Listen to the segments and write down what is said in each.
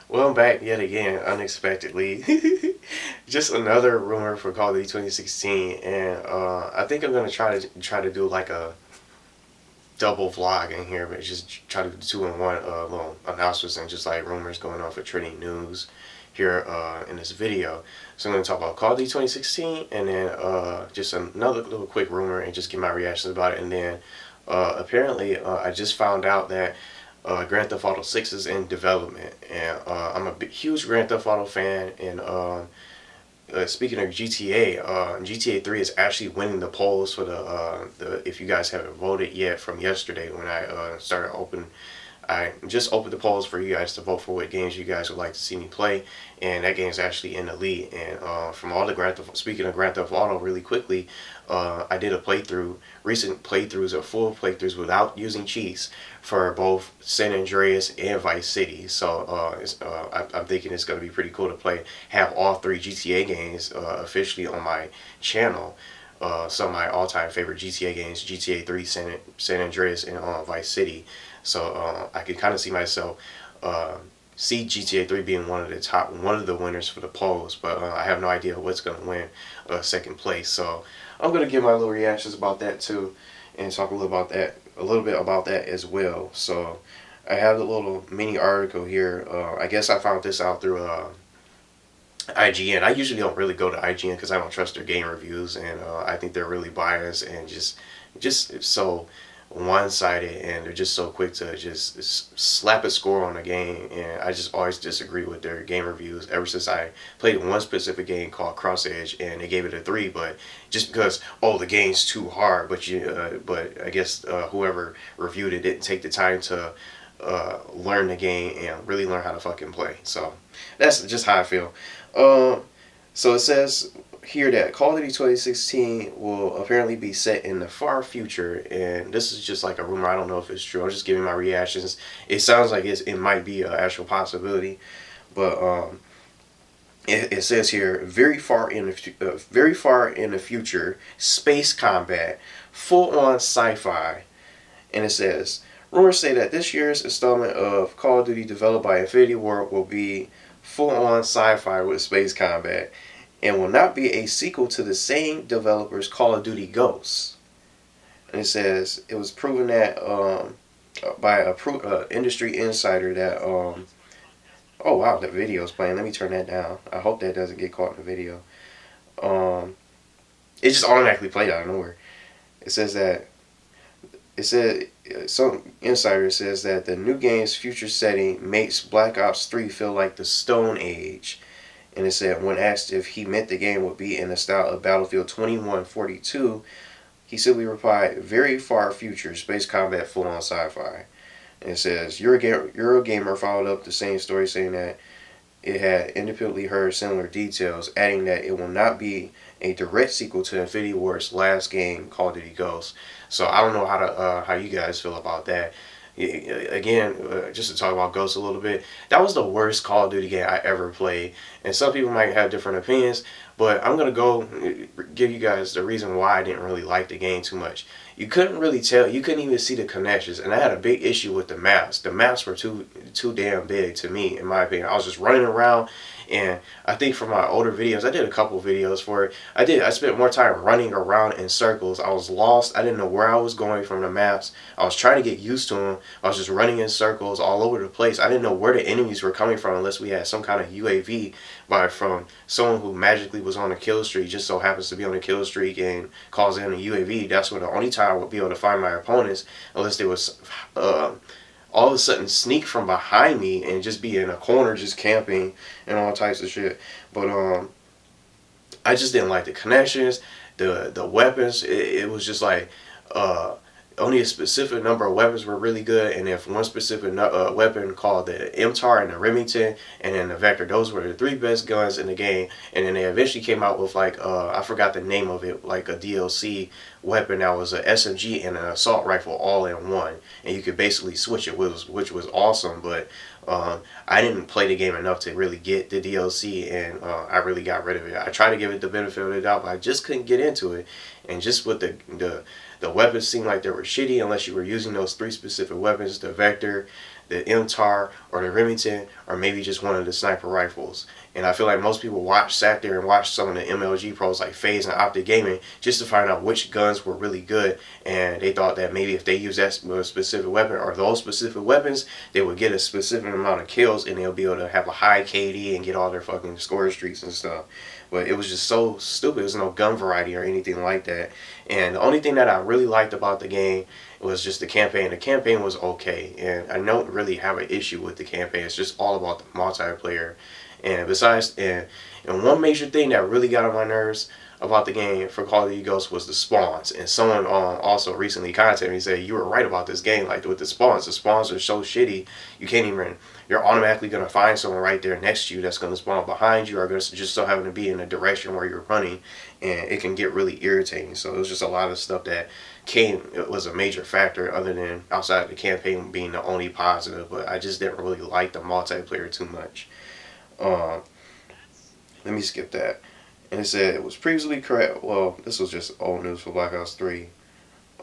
Well, I'm back yet again, unexpectedly. Just another rumor for Call of Duty 2016, and I think I'm gonna try to do like a double vlog in here, but just try to do two in one little announcements and just like rumors going on for trending news here in this video. So I'm gonna talk about Call of Duty 2016, and then just another little quick rumor and just get my reactions about it, and then apparently I just found out that Grand Theft Auto 6 is in development, and I'm a huge Grand Theft Auto fan. And speaking of GTA, GTA 3 is actually winning the polls for the. If you guys haven't voted yet from yesterday when I I just opened the polls for you guys to vote for what games you guys would like to see me play, and that game is actually in the lead. And from all the speaking of Grand Theft Auto, really quickly, I did a recent playthroughs or full playthroughs without using cheats for both San Andreas and Vice City. So I'm thinking it's going to be pretty cool to have all three GTA games officially on my channel. Some of my all-time favorite GTA games: GTA 3, San Andreas, and Vice City. So I can kind of see myself see GTA 3 being one of the winners for the polls, but I have no idea what's going to win second place. So I'm going to give my little reactions about that too, and talk a little bit about that as well. So I have a little mini article here. I guess I found this out through IGN. I usually don't really go to IGN because I don't trust their game reviews, and I think they're really biased and just so one-sided, and they're just so quick to just slap a score on a game. And I just always disagree with their game reviews ever since I played one specific game called Cross Edge, and they gave it a 3, but just because, oh, the game's too hard, but I guess whoever reviewed it didn't take the time to learn the game and really learn how to fucking play. So that's just how I feel. So it says here that Call of Duty 2016 will apparently be set in the far future, and this is just like a rumor. I don't know if it's true. I'm just giving my reactions. It sounds like it might be an actual possibility, but it says here very far in the future, space combat, full on sci-fi, and it says rumors say that this year's installment of Call of Duty developed by Infinity Ward will be full on sci-fi with space combat, and will not be a sequel to the same developers' Call of Duty Ghosts. And it says it was proven that by a industry insider that oh wow, the video's playing. Let me turn that down. I hope that doesn't get caught in the video. It just automatically played out of nowhere. It says that it said some insider says that the new game's future setting makes Black Ops 3 feel like the Stone Age. And it said when asked if he meant the game would be in the style of Battlefield 2142, he simply replied, "Very far future, space combat, full on sci-fi." And it says Eurogamer followed up the same story, saying that it had independently heard similar details, adding that it will not be a direct sequel to Infinity Ward's last game, Call of Duty Ghosts. So I don't know how you guys feel about that. Again, just to talk about Ghosts a little bit, that was the worst Call of Duty game I ever played, and some people might have different opinions, but I'm gonna give you guys the reason why I didn't really like the game too much. You couldn't really tell, you couldn't even see the connections, and I had a big issue with the maps. The maps were too damn big to me, in my opinion. I was just running around, and I think for my older videos, I did a couple videos for it. I spent more time running around in circles. I was lost. I didn't know where I was going from the maps. I was trying to get used to them. I was just running in circles all over the place. I didn't know where the enemies were coming from unless we had some kind of UAV from someone who magically was on a kill streak, just so happens to be on a kill streak and calls in a UAV. That's where the only time I would be able to find my opponents, unless they was all of a sudden sneak from behind me and just be in a corner just camping and all types of shit. But I just didn't like the connections, the weapons. It was just like only a specific number of weapons were really good, and if one specific weapon called the MTAR and the Remington and then the Vector, those were the three best guns in the game. And then they eventually came out with like I forgot the name of it, like a DLC weapon that was an SMG and an assault rifle all in one, and you could basically switch it, which was awesome. But I didn't play the game enough to really get the DLC, and I really got rid of it. I tried to give it the benefit of the doubt, but I just couldn't get into it. And just with the weapons seemed like they were shitty unless you were using those three specific weapons: the Vector, the MTAR or the Remington or maybe just one of the sniper rifles. And I feel like most people sat there and watched some of the MLG pros like FaZe and Optic Gaming just to find out which guns were really good. And they thought that maybe if they use that specific weapon or those specific weapons, they would get a specific amount of kills and they'll be able to have a high KD and get all their fucking score streaks and stuff. But it was just so stupid. There's no gun variety or anything like that. And the only thing that I really liked about the game was just the campaign. The campaign was okay. And I don't really have an issue with the campaign. It's just all about the multiplayer. And besides, and one major thing that really got on my nerves about the game for Call of Duty Ghosts was the spawns. And someone also recently contacted me and said, you were right about this game. Like with the spawns are so shitty, you can't even, you're automatically going to find someone right there next to you that's going to spawn behind you or just so happen to be in the direction where you're running. And it can get really irritating. So it was just a lot of stuff that it was a major factor other than outside of the campaign being the only positive. But I just didn't really like the multiplayer too much. Let me skip that. And it said it was previously correct. Well, this was just old news for Black Ops 3.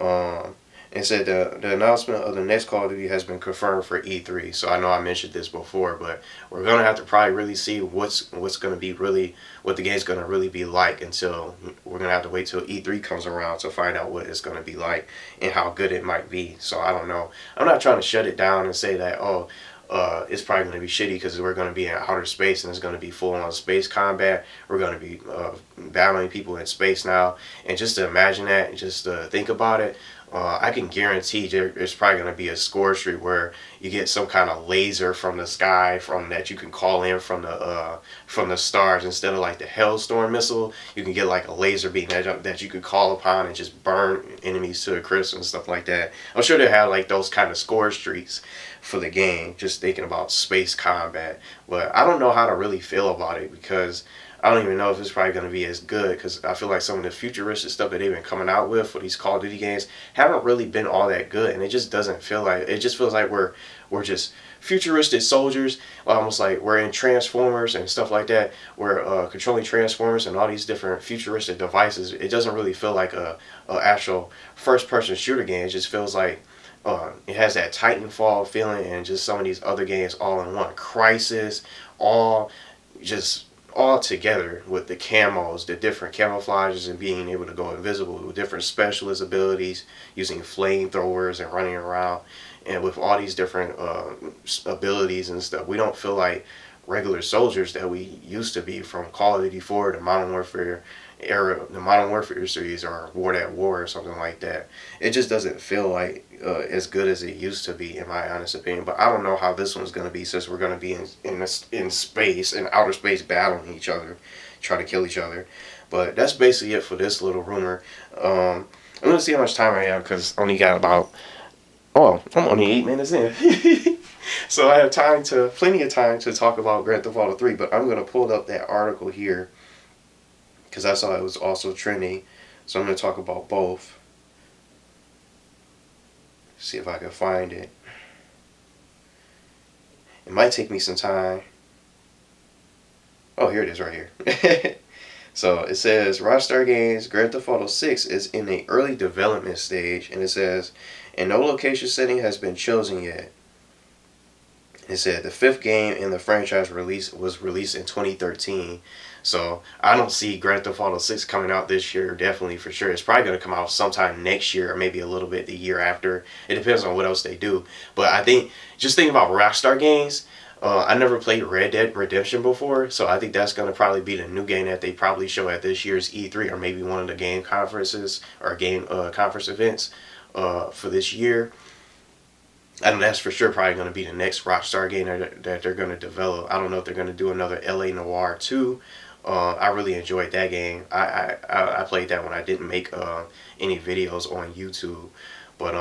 It said the announcement of the next Call of Duty has been confirmed for E3. So I know I mentioned this before, but we're gonna have to probably really see what's gonna be really what the game's gonna really be like until we're gonna have to wait till E3 comes around to find out what it's gonna be like and how good it might be. So I don't know. I'm not trying to shut it down and say that it's probably going to be shitty because we're going to be in outer space and it's going to be full on space combat. We're going to be battling people in space now. And just to imagine that and just to think about it, I can guarantee there's probably going to be a score streak where you get some kind of laser from the sky from that you can call in from the stars instead of like the Hellstorm missile. You can get like a laser beam that you could call upon and just burn enemies to a crisp and stuff like that. I'm sure they have like those kind of score streaks for the game, just thinking about space combat. But I don't know how to really feel about it because I don't even know if it's probably going to be as good because I feel like some of the futuristic stuff that they've been coming out with for these Call of Duty games haven't really been all that good, and it just doesn't feel like it just feels like we're just futuristic soldiers, almost like we're in Transformers and stuff like that. We're controlling Transformers and all these different futuristic devices. It doesn't really feel like a actual first-person shooter game. It just feels like it has that Titanfall feeling and just some of these other games all in one. Crisis, all together with the camos, the different camouflages and being able to go invisible with different specialist abilities, using flamethrowers and running around. And with all these different abilities and stuff, we don't feel like regular soldiers that we used to be from Call of Duty 4, the Modern Warfare era, the Modern Warfare series, or War at War or something like that. It just doesn't feel like as good as it used to be, in my honest opinion. But I don't know how this one's going to be, since we're going to be in space, in outer space, battling each other, trying to kill each other. But that's basically it for this little rumor. I'm going to see how much time I have, because I only got about, I'm only 8 minutes in. So I have plenty of time to talk about Grand Theft Auto 3, but I'm going to pull up that article here because I saw it was also trending. So I'm going to talk about both. See if I can find it. It might take me some time. Oh, here it is right here. So it says Rockstar Games Grand Theft Auto 6 is in the early development stage, and it says, and no location setting has been chosen yet. It said the 5th game in the franchise was released in 2013. So I don't see Grand Theft Auto 6 coming out this year, definitely for sure. It's probably going to come out sometime next year or maybe a little bit the year after. It depends on what else they do. But I think, just thinking about Rockstar Games, I never played Red Dead Redemption before, so I think that's going to probably be the new game that they probably show at this year's E3 or maybe one of the game conferences or game conference events for this year. And that's for sure probably going to be the next Rockstar game that they're going to develop. I don't know if they're going to do another LA Noire 2. I really enjoyed that game. I played that when I didn't make any videos on YouTube. But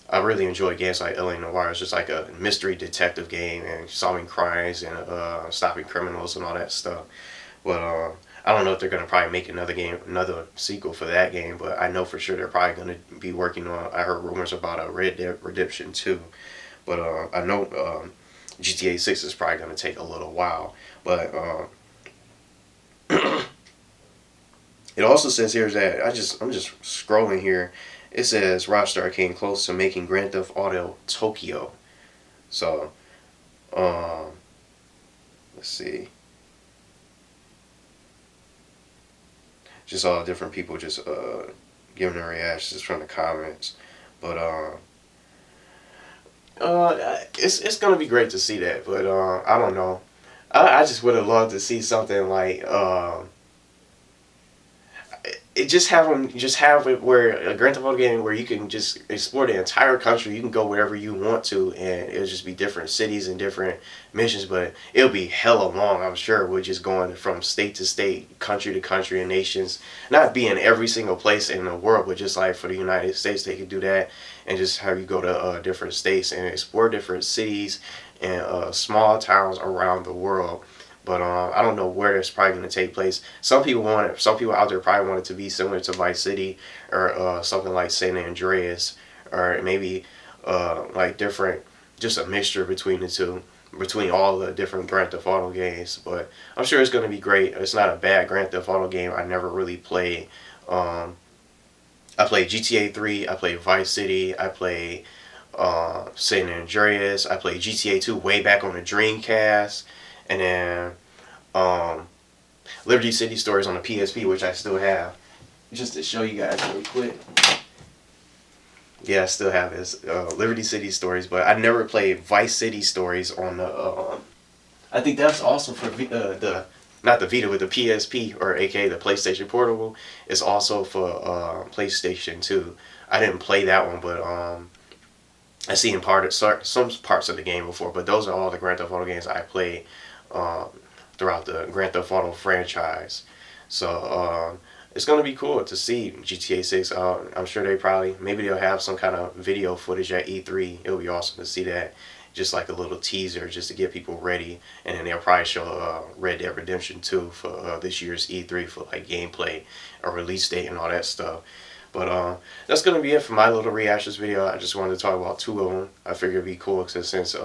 I really enjoyed games like LA Noire. It's just like a mystery detective game and solving crimes and stopping criminals and all that stuff. But I don't know if they're going to probably make another sequel for that game, but I know for sure they're probably going to be working on, I heard rumors about a Red Dead Redemption 2. But I know GTA 6 is probably going to take a little while. But it also says here that, I'm just scrolling here. It says Rockstar came close to making Grand Theft Auto Tokyo. So, um, let's see. Just all different people just giving their reactions from the comments. But it's gonna be great to see that. But I don't know. I just would have loved to see something like it just have it where a Grand Theft Auto game where you can just explore the entire country. You can go wherever you want to, and it'll just be different cities and different missions. But it'll be hella long, I'm sure. We're just going from state to state, country to country, and nations. Not be in every single place in the world, but just like for the United States, they could do that and just have you go to different states and explore different cities and small towns around the world. But I don't know where it's probably going to take place. Some people want it. Some people out there probably want it to be similar to Vice City or something like San Andreas, or maybe like different, just a mixture between the two, between all the different Grand Theft Auto games. But I'm sure it's going to be great. It's not a bad Grand Theft Auto game. I never really played. I played GTA 3. I played Vice City. I played San Andreas. I played GTA 2 way back on the Dreamcast. And then um, Liberty City Stories on the PSP, which I still have. Just to show you guys real quick. Yeah, I still have this Liberty City Stories, but I never played Vice City Stories on the. I think that's also for the not the Vita, but the PSP, or aka the PlayStation Portable. It's also for PlayStation 2. I didn't play that one, but I seen some parts of the game before. But those are all the Grand Theft Auto games I played um, throughout the Grand Theft Auto franchise. So it's gonna be cool to see GTA 6. I'm sure maybe they'll have some kind of video footage at E3. It'll be awesome to see that, just like a little teaser, just to get people ready. And then they'll probably show Red Dead Redemption 2 for this year's E3 for like gameplay, a release date, and all that stuff. But that's gonna be it for my little reactions video. I just wanted to talk about two of them. I figured it'd be cool since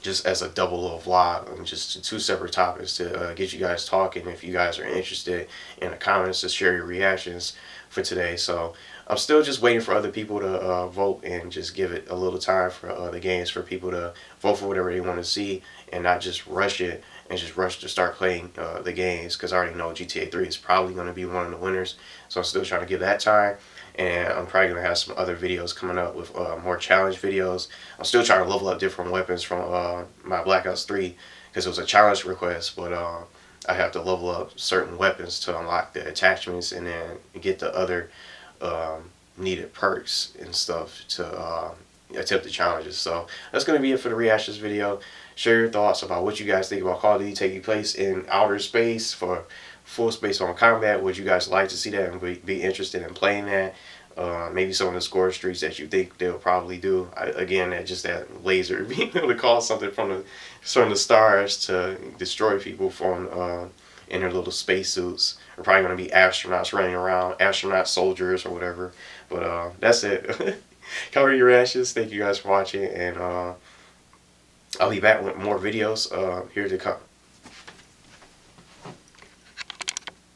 just as a double little vlog and just two separate topics to get you guys talking. If you guys are interested in the comments, to share your reactions for today. So I'm still just waiting for other people to vote, and just give it a little time for the games, for people to vote for whatever they want to see and not just rush it and just rush to start playing the games, because I already know GTA 3 is probably going to be one of the winners. So I'm still trying to give that time. And I'm probably going to have some other videos coming up with more challenge videos. I'm still trying to level up different weapons from my Black Ops 3, because it was a challenge request, but I have to level up certain weapons to unlock the attachments and then get the other needed perks and stuff to attempt the challenges. So that's going to be it for the reactions video. Share your thoughts about what you guys think about Call of Duty taking place in outer space for full space on combat. Would you guys like to see that and be interested in playing that? Maybe some of the score streaks that you think they'll probably do. Again, that laser being able to call something from the stars to destroy people from in their little spacesuits. They're probably going to be astronauts running around, astronaut soldiers or whatever. But that's it. Cover your ashes. Thank you guys for watching, and I'll be back with more videos here to come.